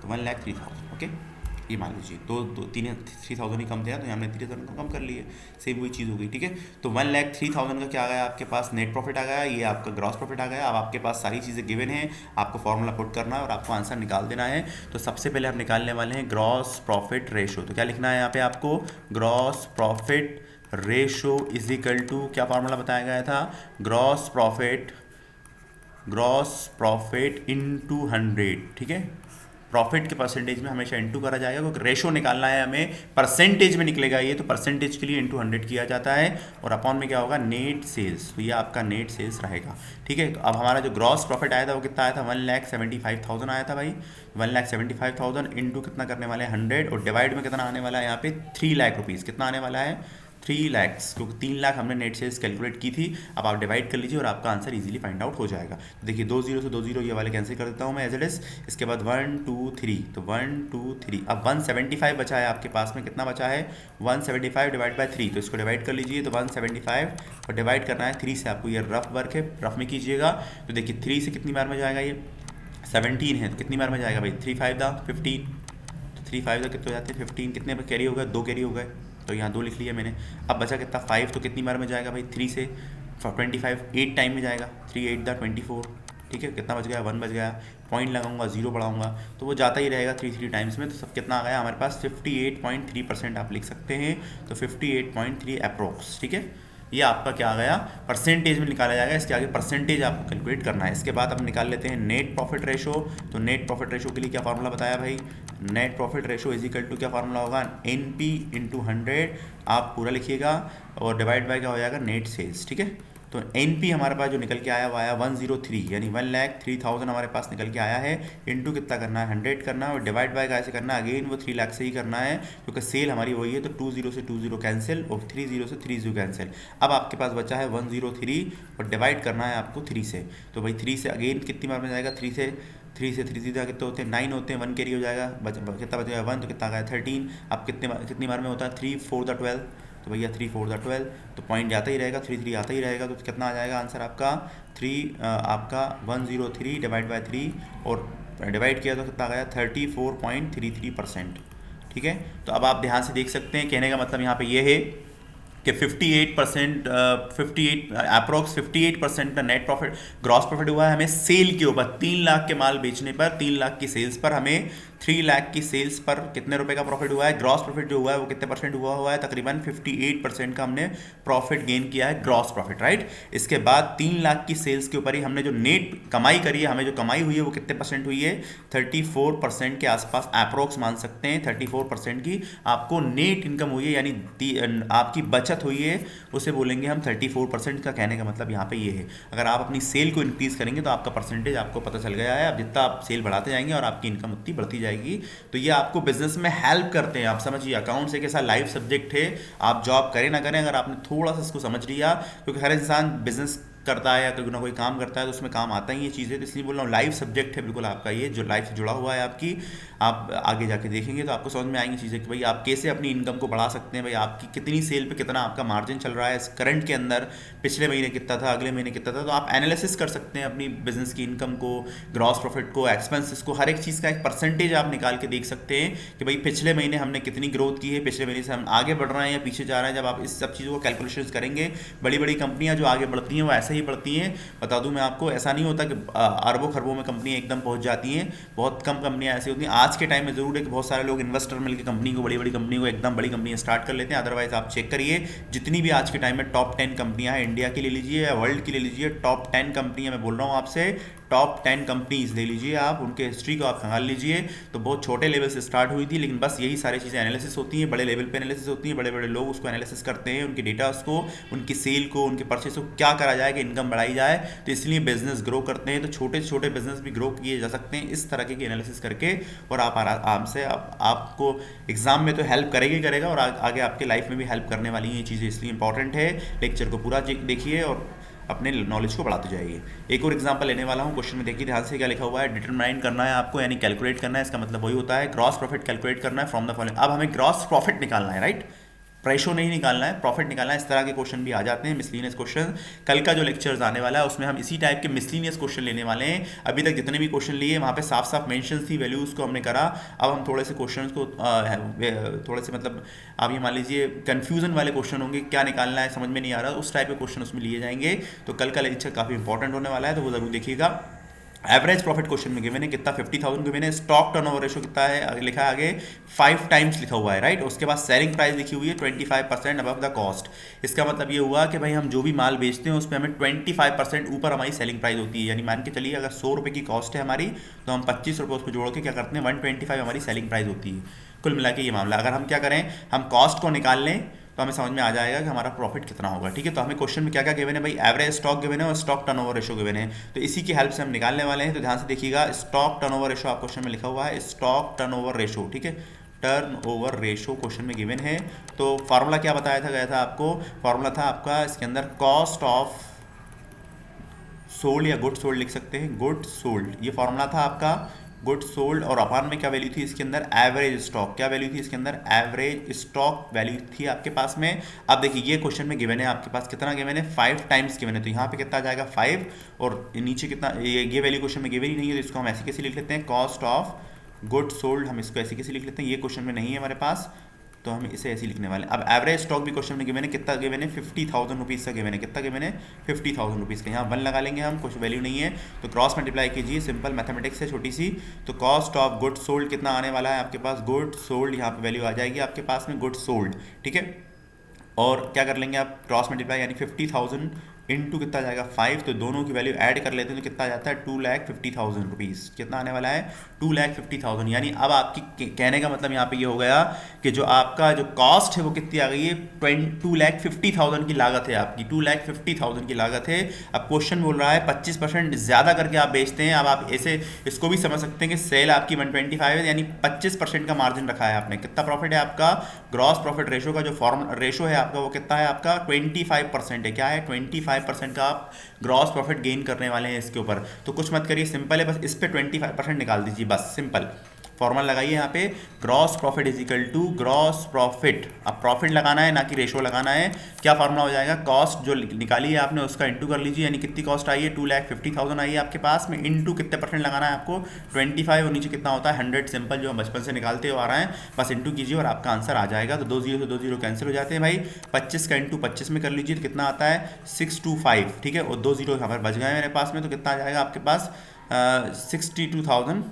तो 1,03,000, ओके, ये मान लीजिए। 3,000 ही कम थे, तो हमने 3,000 को कम कर लिए, सेम वही चीज़ हो गई, ठीक है। तो 1,03,000 का क्या आ गया आपके पास, नेट प्रॉफिट आ गया, ये आपका ग्रॉस प्रॉफिट आ गया। अब आपके पास सारी चीज़ें गिवन हैं, आपको फॉर्मूला पुट करना है और आपको आंसर निकाल देना है। तो सबसे पहले हम निकालने वाले हैं ग्रॉस प्रॉफिट रेशो। तो क्या लिखना है यहाँ पे आपको, gross profit ratio is equal to, क्या फॉर्मूला बताया गया था, gross profit gross profit into 100, ठीक है। प्रॉफिट के परसेंटेज में हमेशा इनटू करा जाएगा, क्योंकि रेशो निकालना है हमें, परसेंटेज में निकलेगा ये, तो परसेंटेज के लिए इनटू 100 किया जाता है, और अपॉन में क्या होगा, नेट सेल्स, तो ये आपका नेट सेल्स रहेगा, ठीक है। अब हमारा जो ग्रॉस प्रॉफिट आया था वो कितना आया था, 1,75,000 आया था भाई, 1,75,000 इंटू कितना करने वाले हैं 100, और डिवाइड में कितना आने वाला है यहाँ पे 3 लाख रुपीज़, कितना आने वाला है 3 लाख, क्योंकि 3 लाख हमने नेट सेल्स कैलकुलेट की थी। अब आप डिवाइड कर लीजिए और आपका आंसर इजीली फाइंड आउट हो जाएगा। तो देखिए 2 जीरो से 2 जीरो ये वाले कैंसिल कर देता हूँ मैं एज इट इज। इसके बाद 1 2 3, तो 1 2 3, अब 175 बचा है आपके पास में, कितना बचा है 175 डिवाइड बाय 3, तो इसको डिवाइड कर लीजिए, तो 175 और डिवाइड करना है 3 से, आपको ये रफ वर्क है, रफ में कीजिएगा। तो देखिए 3 से कितनी बार में जाएगा, ये 17 है, तो कितनी बार में जाएगा भाई, 3 5 दा 15, तो 3 5 दा कितने हो जाते हैं 15, कितने पर कैरी हो गए, 2 कैरी हो गए, तो यहाँ 2 लिख लिया मैंने। अब बचा कितना 5, तो कितनी बार में जाएगा भाई 3 से 25, 8 टाइम में जाएगा, 3 8 दा 24, ठीक है। कितना बच गया 1 बच गया, पॉइंट लगाऊंगा 0 बढ़ाऊंगा तो वो जाता ही रहेगा 3 टाइम्स में, तो सब कितना आ गया हमारे पास 58.3% आप लिख सकते हैं, तो 58.3 अप्रोक्स, ठीक है। ये आपका क्या आ गया, परसेंटेज में निकाला जाएगा, इसके आगे परसेंटेज आपको कैलकुलेट करना है। इसके बाद हम निकाल लेते हैं नेट प्रॉफिट रेशो। तो नेट प्रॉफिट रेशो के लिए क्या फार्मूला बताया भाई, net profit ratio is equal to क्या फार्मूला होगा, NP इंटू 100, आप पूरा लिखिएगा, और डिवाइड बाय क्या हो जाएगा, नेट सेल्स, ठीक है। तो NP हमारे पास जो निकल के आया वो आया 103, यानी 1,03,000 हमारे पास निकल के आया है, इंटू कितना करना है 100 करना है, और डिवाइड बाय कैसे करना है, अगेन वो 3 लाख से ही करना है, क्योंकि सेल हमारी वही है, तो 20 से 20 कैंसिल, और 30 से 30 कैंसिल। अब आपके पास बचा है 103, और डिवाइड करना है आपको 3 से, तो भाई 3 से अगेन कितनी बार में जाएगा, 3 से 3 सीधा कितने होते हैं 9 होते हैं, 1 कैरी हो जाएगा, कितना बचेगा 1, तो कितना गया 13। अब कितनी बार में होता है 3 4 दा 12, तो भैया 3 4 दा 12, तो पॉइंट जाता ही रहेगा, 3 3 आता ही रहेगा, तो कितना आ जाएगा आंसर आपका 3, आपका 103 डिवाइड बाय 3, और डिवाइड किया तो कितना आ गया 34.33%, ठीक है। तो अब आप ध्यान से देख सकते हैं, कहने का मतलब यहाँ पे ये है कि 58%, 58 अप्रोक्स 58% का नेट प्रॉफिट, ग्रॉस प्रॉफिट हुआ है हमें सेल के ऊपर, 3 लाख के माल बेचने पर, 3 लाख की सेल्स पर हमें 3 लाख की सेल्स पर कितने रुपए का प्रॉफिट हुआ है, ग्रॉस प्रॉफिट जो हुआ है वो कितने परसेंट हुआ है, तकरीबन 58% का हमने प्रॉफिट गेन किया है, ग्रॉस प्रॉफिट, राइट। इसके बाद 3 लाख की सेल्स के ऊपर ही हमने जो नेट कमाई करी है, हमें जो कमाई हुई है वो कितने परसेंट हुई है, 34% के आसपास अप्रोक्स मान सकते हैं, 34% की आपको नेट इनकम हुई है, यानी आपकी बचत हुई है, उसे बोलेंगे हम 34% का। कहने का मतलब यहाँ पे ये है, अगर आप अपनी सेल को इंक्रीज करेंगे तो आपका परसेंटेज आपको पता चल गया है, अब जितना आप सेल बढ़ाते जाएंगे और आपकी इनकम उतनी बढ़ती जाएगी। तो ये आपको बिजनेस में हेल्प करते हैं, आप समझिए अकाउंट्स एक ऐसा लाइव सब्जेक्ट है, आप जॉब करें ना करें, अगर आपने थोड़ा सा इसको समझ लिया, क्योंकि हर इंसान बिजनेस करता है या कोई ना कोई काम करता है तो उसमें काम आता ही ये चीज़ें, तो इसलिए बोल रहा हूँ लाइव सब्जेक्ट है बिल्कुल आपका, ये जो लाइफ से जुड़ा हुआ है आपकी, आप आगे जाके देखेंगे तो आपको समझ में आएंगी चीज़ें कि भाई आप कैसे अपनी इनकम को बढ़ा सकते हैं, भाई आपकी कितनी सेल पे कितना आपका मार्जिन चल रहा है करंट के अंदर, पिछले महीने कितना था, अगले महीने कितना था, तो आप एनालिसिस कर सकते हैं अपनी बिजनेस की इनकम को, ग्रॉस प्रॉफिट को, एक्सपेंसेस को, हर एक चीज़ का एक परसेंटेज आप निकाल के देख सकते हैं कि भाई पिछले महीने हमने कितनी ग्रोथ की है, पिछले महीने से हम आगे बढ़ रहे हैं या पीछे जा रहे हैं। जब आप इस सब चीज़ों को कैलकुलेशन करेंगे, बड़ी बड़ी कंपनियां जो आगे बढ़ती हैं वो ऐसे ही बढ़ती हैं, बता दूं मैं आपको, ऐसा नहीं होता कि अरबों खरबों में कंपनियां एकदम पहुंच जाती हैं, बहुत कम कंपनियां ऐसी होती हैं। आज के टाइम में जरूर है कि बहुत सारे लोग इन्वेस्टर मिलकर कंपनी को, बड़ी बड़ी कंपनी को एकदम बड़ी कंपनियां स्टार्ट कर लेते हैं, अदरवाइज आप चेक करिए जितनी भी आज के टाइम में टॉप 10 कंपनियां हैं, इंडिया की ले लीजिए या वर्ल्ड की ले लीजिए, टॉप 10 कंपनियां मैं बोल रहा हूँ आपसे, टॉप 10 कंपनीज ले लीजिए आप, उनके हिस्ट्री को आप खंगाल लीजिए, तो बहुत छोटे लेवल से स्टार्ट हुई थी, लेकिन बस यही सारी चीज़ें एनालिसिस होती हैं, बड़े लेवल पे एनालिसिस होती हैं, बड़े बड़े लोग उसको एनालिसिस करते हैं, उनके डेटास को, उनकी सेल को, उनके परचेस को क्या करा जाए कि इनकम बढ़ाई जाए, तो इसलिए बिजनेस ग्रो करते हैं। तो छोटे छोटे बिजनेस भी ग्रो किए जा सकते हैं इस तरह की एनालिसिस करके, और आप आराम से आपको एग्जाम में तो हेल्प करेगा, और आगे आपके लाइफ में भी हेल्प करने वाली ये चीज़ें, इसलिए इंपॉर्टेंट है। लेक्चर को पूरा देखिए और अपने नॉलेज को बढ़ाते जाइए। एक और एग्जांपल लेने वाला हूँ, क्वेश्चन में देखिए ध्यान से क्या लिखा हुआ है, डिटरमाइन करना है आपको, यानी कैलकुलेट करना है, इसका मतलब वही होता है ग्रॉस प्रॉफिट कैलकुलेट करना है फ्रॉम द फॉलोइंग। अब हमें ग्रॉस प्रॉफिट निकालना है, राइट, रेशो नहीं निकालना है, प्रॉफिट निकालना है। इस तरह के क्वेश्चन भी आ जाते हैं, मिसलिनियस क्वेश्चन। कल का जो लेक्चर्स आने वाला है उसमें हम इसी टाइप के मिसलिनियस क्वेश्चन लेने वाले हैं। अभी तक जितने भी क्वेश्चन लिए वहाँ पे साफ साफ मेंशन थी, वैल्यूज़ को हमने करा। अब हम थोड़े से क्वेश्चन को थोड़े से मतलब आप ये मान लीजिए कन्फ्यूजन वाले क्वेश्चन होंगे, क्या निकालना है समझ में नहीं आ रहा, उस टाइप के क्वेश्चन उसमें लिए जाएंगे। तो कल का लेक्चर काफ़ी इंपॉर्टेंट होने वाला है, तो वो ज़रूर देखिएगा। एवरेज प्रॉफिट क्वेश्चन में गिवन है कितना, 50,000 गिवन है। स्टॉक टर्नओवर रेशो कितना है, आगे लिखा है, आगे 5 टाइम्स लिखा हुआ है, राइट। उसके बाद सेलिंग प्राइस लिखी हुई है 25% अबव द कॉस्ट। इसका मतलब ये हुआ कि भाई हम जो भी माल बेचते हैं उस पर हमें 25% ऊपर हमारी सेलिंग प्राइस होती है। यानी मान के चलिए अगर 100 रुपये की कॉस्ट है हमारी, तो हम 25 रुपये उस पर जोड़ के क्या करते हैं, 125 हमारी सेलिंग प्राइस होती है। कुल मिला के ये मामला। अगर हम क्या करें, हम कॉस्ट को निकाल लें तो हमें समझ में आ जाएगा कि हमारा प्रॉफिट कितना होगा, ठीक है। तो हमें क्वेश्चन में क्या क्या गिवन है भाई, एवरेज स्टॉक गिवन है और स्टॉक टर्नओवर रेशो गिवन है। तो इसी की हेल्प से हम निकालने वाले हैं। तो ध्यान से देखिएगा, स्टॉक टर्नओवर रेशो आप क्वेश्चन में लिखा हुआ है, स्टॉक टर्नओवर रेशो, ठीक है। टर्नओवर रेशो क्वेश्चन में गिवन है। तो फार्मूला क्या बताया था गया था आपको, फार्मूला था आपका इसके अंदर कॉस्ट ऑफ सोल्ड या गुड सोल्ड लिख सकते हैं, गुड सोल्ड, ये फार्मूला था आपका गुड सोल्ड। और अपान में क्या वैल्यू थी इसके अंदर, एवरेज स्टॉक। क्या वैल्यू थी इसके अंदर, एवरेज स्टॉक वैल्यू थी आपके पास में। अब देखिए ये क्वेश्चन में गिवन है आपके पास कितना गिवन है, 5 टाइम्स गिवन है। तो यहाँ पे कितना आ जाएगा 5, और नीचे कितना, ये वैल्यू क्वेश्चन में गिवन ही नहीं है, तो इसको हम ऐसे कैसे लिख लेते हैं, कॉस्ट ऑफ गुड सोल्ड, हम इसको ऐसे कैसे लिख लेते हैं, ये क्वेश्चन में नहीं है हमारे पास, तो हम इसे ऐसे ही लिखने वाले हैं। अब एवरेज स्टॉक भी क्वेश्चन में गिवन है, कितना गिवन है, 50,000 रुपीज़ का गिवन है, कितना गिवन है, 50,000 रुपीज़ का। यहाँ 1 लगा लेंगे हम, कुछ वैल्यू नहीं है, तो क्रॉस मल्टीप्लाई कीजिए, सिंपल मैथमेटिक्स है छोटी सी। तो कॉस्ट ऑफ गुड सोल्ड कितना आने वाला है आपके पास, गुड सोल्ड, यहाँ पे वैल्यू आ जाएगी आपके पास में, गुड सोल्ड, ठीक है। और क्या कर लेंगे आप, क्रॉस मल्टीप्लाई, यानी 50,000 इंटू कितना जाएगा 5, तो दोनों की वैल्यू ऐड कर लेते हैं तो कितना आ जाता है, 2,50,000 रुपीज़। कितना आने वाला है, 2,50,000। यानी अब आपकी कहने का मतलब यहाँ पे ये हो गया कि जो आपका जो कॉस्ट है वो कितनी आ गई है, 2,50,000 की लागत है आपकी, 2,50,000 की लागत है। अब क्वेश्चन बोल रहा है 25% ज़्यादा करके आप बेचते हैं। अब आप ऐसे इसको भी समझ सकते हैं कि सेल आपकी 125 है, यानी 25% का मार्जिन रखा है आपने। कितना प्रॉफिट है आपका, ग्रॉस प्रॉफिट रेशो का जो फॉर्म रेशो है आपका वो कितना है आपका, 25% है। क्या है, 25% का आप ग्रॉस प्रॉफिट गेन करने वाले हैं इसके ऊपर। तो कुछ मत करिए, सिंपल है, बस इस पे 25% निकाल दीजिए, बस सिंपल फॉर्मूला लगाइए यहाँ पे, gross profit is equal to gross profit. अब प्रॉफिट लगाना है ना कि रेशो लगाना है। क्या फॉर्मूला हो जाएगा, कॉस्ट जो निकाली है आपने उसका इंटू कर लीजिए, यानी कितनी कॉस्ट आई है, 2,50,000 आई है आपके पास में, इंटू कितने परसेंट लगाना है आपको, 25, और नीचे कितना होता है 100, सिंपल जो हम बचपन से निकालते हुए आ रहे हैं, बस इंटू कीजिए और आपका आंसर आ जाएगा। तो 2 0 से 2 0 कैंसिल हो जाते हैं भाई, 25 का इंटू 25 में कर लीजिए तो कितना आता है 625, ठीक है। और 2 0 हमारे बच गए मेरे पास में, तो कितना आ जाएगा आपके पास 62,500,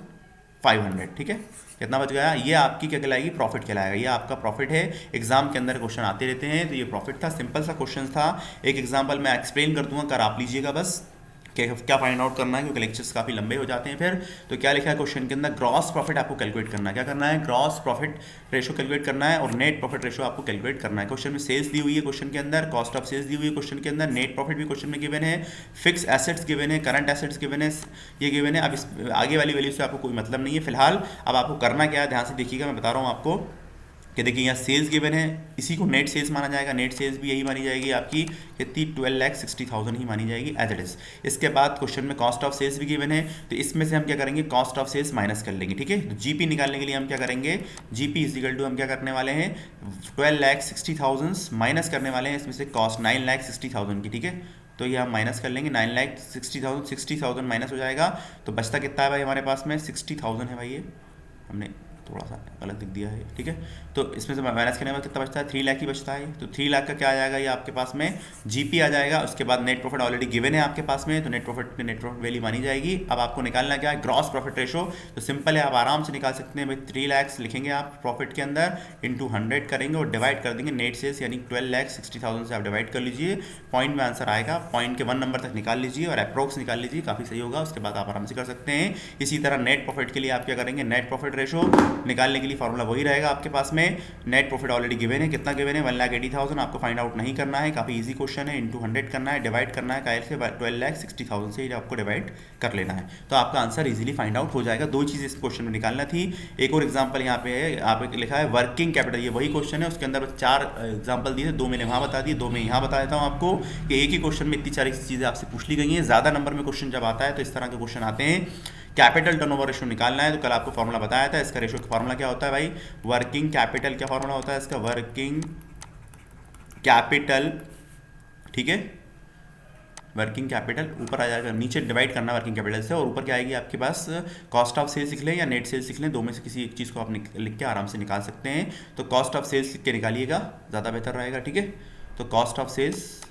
ठीक है। कितना बच गया, ये आपकी क्या कहलाएगी, प्रॉफिट कहलाएगा, ये आपका प्रॉफिट है। एग्जाम के अंदर क्वेश्चन आते रहते हैं, तो ये प्रॉफिट था, सिंपल सा क्वेश्चन था। एक एग्जांपल मैं एक्सप्लेन कर दूंगा, कर आप लीजिएगा बस क्या फाइंड आउट करना है, क्योंकि लेक्चर्स काफ़ी लंबे हो जाते हैं फिर। तो क्या लिखा है क्वेश्चन के अंदर, ग्रॉस प्रॉफिट आपको कैलकुलेट करना है। क्या करना है, ग्रॉस प्रॉफिट रेशो कैलकुलेट करना है, और नेट प्रॉफिट रेशो आपको कैलकुलेट करना है। क्वेश्चन में सेल्स दी हुई है, क्वेश्चन के अंदर कॉस्ट ऑफ सेल्स दी हुई है, क्वेश्चन के अंदर नेट प्रॉफिट भी क्वेश्चन में गिवन है, फिक्स एसेट्स गिवन है, करंट एसेट्स गिवन है, ये गिवन है। अब इस आगे वाली वैल्यू से आपको कोई मतलब नहीं है फिलहाल। अब आपको करना क्या है, ध्यान से देखिएगा, मैं बता रहा हूँ आपको कि देखिए यहाँ सेल्स गिवन है, इसी को नेट सेल्स माना जाएगा। नेट सेल्स भी यही मानी जाएगी आपकी, कितनी 12,60,000 ही मानी जाएगी एज इट इज़। इसके बाद क्वेश्चन में कॉस्ट ऑफ सेल्स भी गिवन है, तो इसमें से हम क्या करेंगे, कॉस्ट ऑफ सेल्स माइनस कर लेंगे, ठीक है। तो जीपी निकालने के लिए हम क्या करेंगे, जीपी इज इक्वल टू हम क्या करने वाले हैं, 12,60,000 माइनस करने वाले हैं इसमें से कॉस्ट 9,60,000 की, ठीक है। तो ये हम माइनस कर लेंगे, 9,60,000, 60,000 माइनस हो जाएगा, तो बचता कितना है भाई हमारे पास में, 60,000 है भाई। ये हमने थोड़ा सा गलत लिख दिया है, ठीक है। तो इसमें से माइनस करने में कितना बचता है, 3 लाख ही बचता है। तो 3 लाख का क्या आ जाएगा, ये आपके पास में जीपी आ जाएगा। उसके बाद नेट प्रॉफिट ऑलरेडी गिवन है आपके पास में, तो नेट प्रॉफिट वैल्यू मानी जाएगी। अब आपको निकालना क्या है, ग्रॉस प्रॉफिट रेशो। तो सिंपल है, आप आराम से निकाल सकते हैं भाई, 3 लाख लिखेंगे आप प्रॉफिट के अंदर, इंटू 100 करेंगे और डिवाइड कर देंगे नेट सेल्स, यानी 12,60,000 से आप डिवाइड कर लीजिए, पॉइंट में आंसर आएगा। पॉइंट के 1 नंबर तक निकाल लीजिए और अप्रोक्स निकाल लीजिए, काफ़ी सही होगा। उसके बाद आप आराम से कर सकते हैं। इसी तरह नेट प्रॉफिट के लिए आप क्या करेंगे, नेट प्रॉफिट रेशो निकालने के लिए फॉर्मूला वही रहेगा आपके पास में। नेट प्रॉफिट ऑलरेडी गिवन है, कितना गिवन है, 1,80,000 आपको फाइंड आउट नहीं करना है, काफ़ी इजी क्वेश्चन है। इंटू 100 करना है, डिवाइड करना है कायल से 12,60,000 से, आपको डिवाइड कर लेना है, तो आपका आंसर इजीली फाइंड आउट हो जाएगा। 2 चीज़ इस क्वेश्चन में निकालना थी। एक और एग्जाम्पल यहाँ पे है, आप लिखा है वर्किंग कैपिटल, ये वही क्वेश्चन है, उसके अंदर 4 एग्जाम्पल दिए थे, 2 मैंने वहाँ बता दिए, 2 मैं यहाँ बता देता हूँ आपको कि एक ही क्वेश्चन में इतनी सारी चीज़ें आपसे पूछ ली गई हैं। ज़्यादा नंबर में क्वेश्चन जब आता है तो इस तरह के क्वेश्चन आते हैं। कैपिटल टर्नओवर रेशो निकालना है, तो कल आपको फॉर्मूला बताया था, इसका रेशो का फॉर्मूला क्या होता है भाई, वर्किंग कैपिटल। क्या फॉर्मूला होता है इसका, वर्किंग कैपिटल, ठीक है। वर्किंग कैपिटल ऊपर आ जाएगा, नीचे डिवाइड करना वर्किंग कैपिटल से, और ऊपर क्या आएगी आपके पास, कॉस्ट ऑफ सेल्स लिख लें या नेट सेल्स लिख लें, 2 में से किसी एक चीज़ को आप लिख के आराम से निकाल सकते हैं। तो कॉस्ट ऑफ सेल्स लिख के निकालिएगा, ज़्यादा बेहतर रहेगा, ठीक है। तो कॉस्ट ऑफ सेल्स,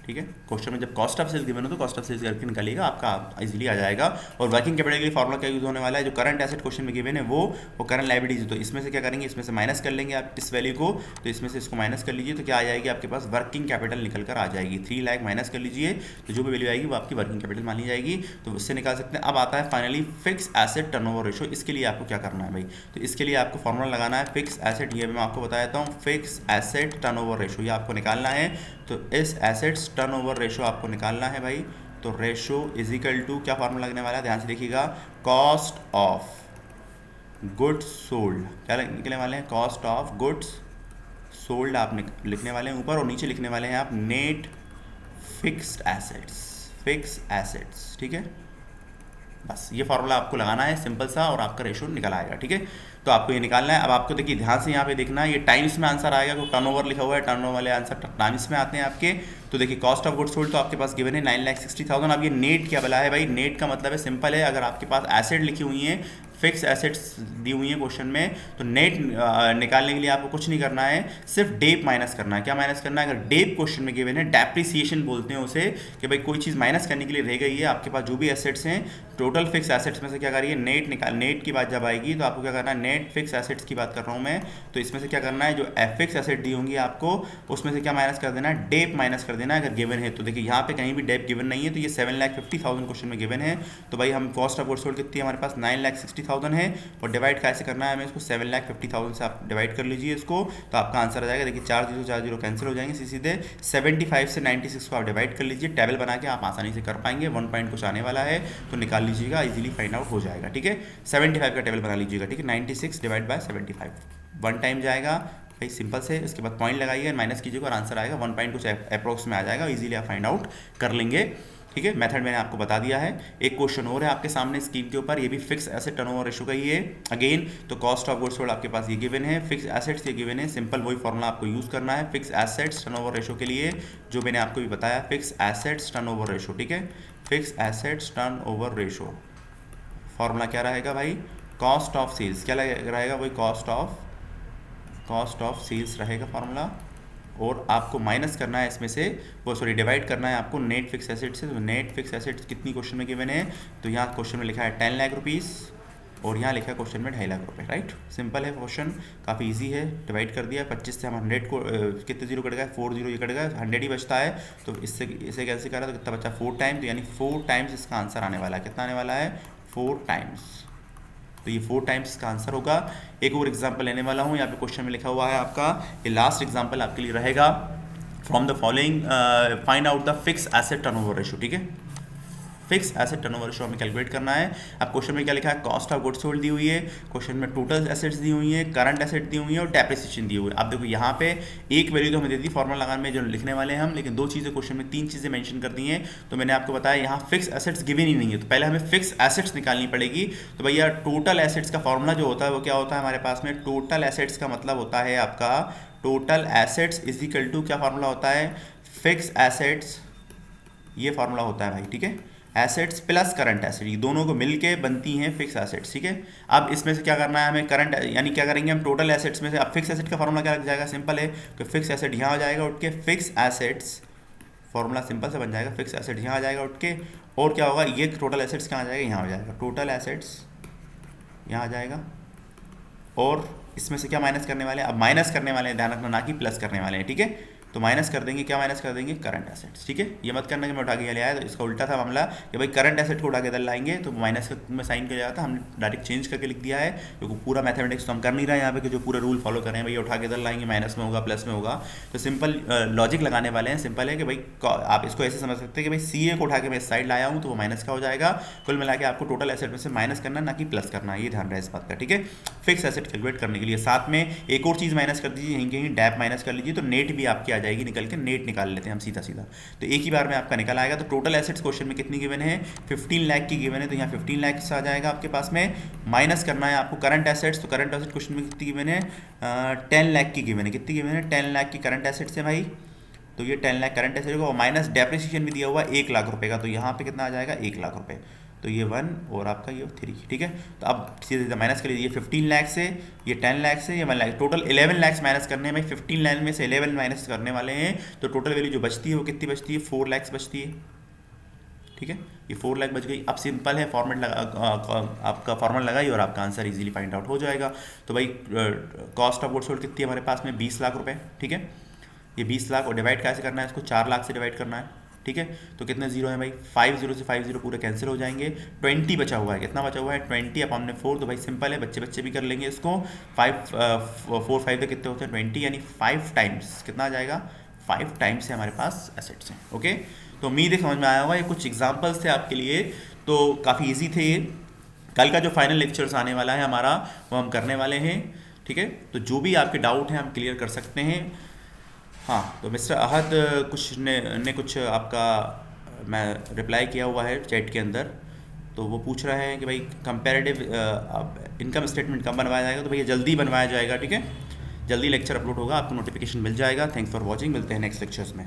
ठीक है। क्वेश्चन में जब कॉस्ट ऑफ सेल्स गिवन हो तो कॉस्ट ऑफ सेल्स करके निकालिएगा, आपका इजीली आ जाएगा। और वर्किंग कैपिटल के लिए फॉर्मूला क्या यूज होने वाला है, जो करंट एसेट क्वेश्चन में गिवन है वो करंट लायबिलिटीज, तो इसमें से क्या करेंगे, इसमें से माइनस कर लेंगे आप इस वैल्यू को, तो इसमें से इसको माइनस कर लीजिए, तो क्या आ जाएगी आपके पास वर्किंग कैपिटल निकल कर आ जाएगी। 3 लाख माइनस कर लीजिए, तो जो भी वैल्यू आएगी वो आपकी वर्किंग कैपिटल मान ली जाएगी, तो उससे निकाल सकते हैं। अब आता है finally fix asset turnover ratio. इसके लिए आपको क्या करना है भाई, तो इसके लिए आपको फॉर्मूला लगाना है फिक्स एसेट, ये मैं आपको बता देता हूँ, फिक्स एसेट टर्नओवर रेशो ये आपको निकालना है। तो इस एसेट्स टर्नओवर रेशो आपको निकालना है भाई। तो रेशो इज इक्वल टू क्या फॉर्मूला लगने वाला है, ध्यान से देखिएगा, कॉस्ट ऑफ गुड्स सोल्ड, क्या लिखने वाले हैं, कॉस्ट ऑफ गुड्स सोल्ड आप लिखने वाले हैं ऊपर, और नीचे लिखने वाले हैं आप net fixed assets, fix assets, ठीक है। बस ये फॉर्मूला आपको लगाना है सिंपल सा, और आपका रेशो निकल आएगा, ठीक है। तो आपको ये निकालना है। अब आपको देखिए ध्यान से यहाँ पे देखना है, ये टाइम्स में आंसर आएगा, तो टर्नओवर लिखा हुआ है, टर्नओवर वाले आंसर टाइम्स में आते हैं आपके। तो देखिए कॉस्ट ऑफ गुड्स सोल्ड तो आपके पास गिवन है 9,60,000। अब ये नेट क्या बला है भाई, नेट का मतलब है सिंपल है, अगर आपके पास एसेट लिखी हुई है, फिक्स एसेट्स दी हुई हैं क्वेश्चन में, तो नेट निकालने के लिए आपको कुछ नहीं करना है, सिर्फ डेप माइनस करना है। क्या माइनस करना है, अगर डेप क्वेश्चन में गिवन है, डेप्रिसिएशन बोलते हैं उसे, कि भाई कोई चीज़ माइनस करने के लिए रह गई है, आपके पास जो भी एसेट्स हैं टोटल फिक्स एसेट्स में से क्या करिए, नेट की बात जब आएगी तो आपको क्या करना है, नेट फिक्स एसेट्स की बात कर रहा हूँ मैं, तो इसमें से क्या करना है, जो फिक्स एसेट दी होंगी आपको उसमें से क्या माइनस कर देना है, डेप माइनस कर देना है अगर गिवन है तो। देखिए यहाँ पे कहीं भी डेप गिवन नहीं है, तो ये 7,50,000 क्वेश्चन में गिवन है, तो भाई हम कॉस्ट ऑफ गुड्स सोल्ड कितनी है हमारे पास, 9,60,000 है, और डिवाइड कैसे करना है हमें इसको, 7,50,000 से आप डिवाइड कर लीजिए इसको, तो आपका आंसर आ जाएगा। देखिए 4 जीरो कैंसिल हो जाएंगे, सीधे 75 से 96 को आप डिवाइड कर लीजिए, टेबल बना के आप आसानी से कर पाएंगे। 1 पॉइंट कुछ आने वाला है तो निकाल लीजिएगा, इजीली फाइंड आउट हो जाएगा, ठीक है। 75 का टेबल बना लीजिएगा, ठीक है, 96 डिवाइड बाय 75, 1 टाइम जाएगा भाई, सिंपल से, इसके बाद पॉइंट लगाइए, माइनस कीजिएगा और आंसर आएगा 1 पॉइंट कुछ अप्रोक्स में आ जाएगा, इजीली आप फाइंड आउट कर लेंगे, ठीक है। मेथड मैंने आपको बता दिया है। एक क्वेश्चन और है आपके सामने स्कीम के ऊपर, ये भी फिक्स एसेट टर्नओवर रेशो का ही है अगेन। तो कॉस्ट ऑफ गुड्स सोल्ड आपके पास ये गिवन है, फिक्स एसेट्स ये गिवन है, सिंपल वही फॉर्मूला आपको यूज़ करना है फिक्स एसेट्स टर्नओवर रेशो के लिए, जो मैंने आपको भी बताया, फिक्स एसेट्स टर्नओवर रेशो, ठीक है। Fix assets turnover ratio formula क्या रहेगा भाई, कॉस्ट ऑफ सेल्स, क्या रहेगा भाई, कॉस्ट ऑफ सेल्स रहेगा फार्मूला, और आपको माइनस करना है इसमें से, वो सॉरी डिवाइड करना है आपको नेट फिक्स एसेट से। तो नेट फिक्स एसेट्स कितनी क्वेश्चन में गिवन है, तो यहाँ क्वेश्चन में लिखा है 10 लाख रुपीज़, और यहाँ लिखा है क्वेश्चन में 2.5 लाख रुपए, राइट। सिंपल है क्वेश्चन, काफ़ी इजी है, डिवाइड कर दिया, 25 से हम 100 को कितने जीरो कट गए, 4 जीरो ये कट गए, 100 ही बचता है, तो इसे कैसे करा, तो कितना बचा 4 टाइम, तो यानी 4 टाइम्स इसका आंसर आने वाला है, कितना आने वाला है, 4 टाइम्स, तो ये 4 टाइम्स का आंसर होगा। एक और एग्जांपल लेने वाला हूँ, यहाँ पे क्वेश्चन में लिखा हुआ है आपका, ये लास्ट एग्जांपल आपके लिए रहेगा, from the following find out the fix asset turnover ratio, ठीक है। फिक्स एसेट टर्नओवर रेशो हमें कैलकुलेट करना है। अब क्वेश्चन में क्या लिखा है, कॉस्ट ऑफ गुड्स सोल्ड दी हुई है, क्वेश्चन में टोटल एसेट्स दी हुई है, करंट एसेट दी हुई है, और डेप्रिसिएशन दी हुई है। अब देखो यहाँ पे एक वैल्यू तो हमें दे दी फॉर्मूला लगाने में जो लिखने वाले हैं हम, लेकिन 2 चीज़ें क्वेश्चन में 3 चीज़ें मेंशन कर दी हैं। तो मैंने आपको बताया यहाँ फिक्स एसेट्स गिवन ही नहीं है, तो पहले हमें फिक्स एसेट्स निकालनी पड़ेगी। तो भैया टोटल एसेट्स का फॉर्मूला जो होता है वो क्या होता है हमारे पास में, टोटल एसेट्स का मतलब होता है आपका, total assets is equal to क्या फॉर्मूला होता है, फिक्स एसेट्स, ये फॉर्मूला होता है भाई, ठीक है। एसेट्स प्लस करंट एसेट, ये दोनों को मिलके बनती हैं फिक्स एसेट्स, ठीक है। अब इसमें से क्या करना है हमें, करंट यानी क्या करेंगे हम, टोटल एसेट्स में से, अब फिक्स एसेट का फॉर्मूला क्या लग जाएगा, सिंपल है कि फिक्स एसेट यहाँ आ जाएगा उठ के, फिक्स एसेट्स फॉर्मूला सिंपल से बन जाएगा, फिक्स एसेट यहाँ आ जाएगा उठ के, और क्या होगा, ये टोटल एसेट्स कहाँ आ जाएगा, यहाँ आ जाएगा, टोटल एसेट्स यहाँ आ जाएगा, और इसमें से क्या माइनस करने वाले हैं, अब माइनस करने वाले हैं, ध्यान रखना, ना कि प्लस करने वाले हैं, ठीक है। तो माइनस कर देंगे, क्या माइनस कर देंगे, करंट एसेट्स, ठीक है। ये मत करना कि मैं उठा के ले आया, तो इसका उल्टा था मामला कि भाई करंट एसेट को उठा के इधर लाएंगे तो माइनस में साइन किया जाता, हमने डायरेक्ट चेंज करके लिख दिया है, क्योंकि पूरा मैथमेटिक्स तो हम कर नहीं रहे हैं यहाँ पे कि जो पूरा रूल फॉलो करें भैया उठा के इधर लाएंगे, माइनस में होगा प्लस में होगा। तो सिंपल लॉजिक लगाने वाले हैं, सिंपल है कि भाई आप इसको ऐसे समझ सकते हैं कि भाई CA को उठा के मैं इस साइड लाया हूँ तो वो माइनस का हो जाएगा, कुल मिला के आपको टोटल एसेट में से माइनस करना, ना कि प्लस करना, ये ध्यान रहे इस बात का, ठीक है। फिक्स एसेट कैलकुलेट करने के लिए साथ में एक और चीज़ माइनस कर दीजिए, यहीं कहीं डैप माइनस कर लीजिए, तो नेट भी आपकी आ जाएगी निकल के, नेट निकाल लेते हैं हम सीधा सीधा, तो एक ही बार में आपका निकल आएगा। तो टोटल एसेट्स क्वेश्चन में कितनी गिवन है, 15 लाख की गिवन है, तो यहाँ 15 लाख से आ जाएगा आपके पास में, माइनस करना है आपको करंट एसेट्स, तो करंट एसेट क्वेश्चन में कितनी गिवन है, 10 लाख की गिवन है, कितनी गिवन है, 10 लाख की करंट एसेट्स है भाई, तो ये 10 लाख करंट एसेट होगा, और माइनस डेप्रिसिएशन भी दिया हुआ 1 लाख रुपए का, तो यहाँ पे कितना आ जाएगा, 1 लाख रुपए। तो ये 1 और आपका ये 3, ठीक है। तो अब सीधे माइनस करिए, ये 15 लाख से, ये 10 लाख से, ये 1 लाख, टोटल 11 लाख माइनस करने में, 15 लाख में से 11 माइनस करने वाले हैं। तो टोटल वैल्यू जो बचती है वो कितनी बचती है, 4 लाख बचती है, ठीक है। ये 4 लाख बच गई। अब सिंपल है, फॉर्मेट लगा, आपका फॉर्मूला लगाइए और आपका आंसर इजीली फाइंड आउट हो जाएगा। तो भाई कॉस्ट ऑफ गुड्स सोल्ड कितनी है हमारे पास में, 20 लाख रुपए, ठीक है। ये 20 लाख और डिवाइड कैसे करना है, इसको 4 लाख से डिवाइड करना है, ठीक है। तो कितने जीरो है भाई, 5 जीरो से 5 जीरो पूरे कैंसिल हो जाएंगे। 20 बचा हुआ है, कितना बचा हुआ है, 20 अपॉन में 4। तो भाई सिंपल है, बच्चे बच्चे भी कर लेंगे इसको। 4 5 कितने होते हैं, 20, यानी 5 टाइम्स कितना आ जाएगा, 5 टाइम्स से हमारे पास एसेट्स हैं, ओके। तो उम्मीद है समझ में आया होगा। ये कुछ एग्जांपल्स थे आपके लिए, तो काफ़ी इजी थे ये। कल का जो फाइनल लेक्चर्स आने वाला है हमारा, वो हम करने वाले हैं, ठीक है। तो जो भी आपके डाउट हैं हम क्लियर कर सकते हैं। हाँ, तो मिस्टर अहद कुछ ने कुछ आपका मैं रिप्लाई किया हुआ है चैट के अंदर। तो वो पूछ रहा है कि भाई कंपैरेटिव इनकम स्टेटमेंट कब बनवाया जाएगा। तो भैया जल्दी बनवाया जाएगा, ठीक है। जल्दी लेक्चर अपलोड होगा, आपको नोटिफिकेशन मिल जाएगा। थैंक्स फॉर वॉचिंग, मिलते हैं नेक्स्ट लेक्चर्स में।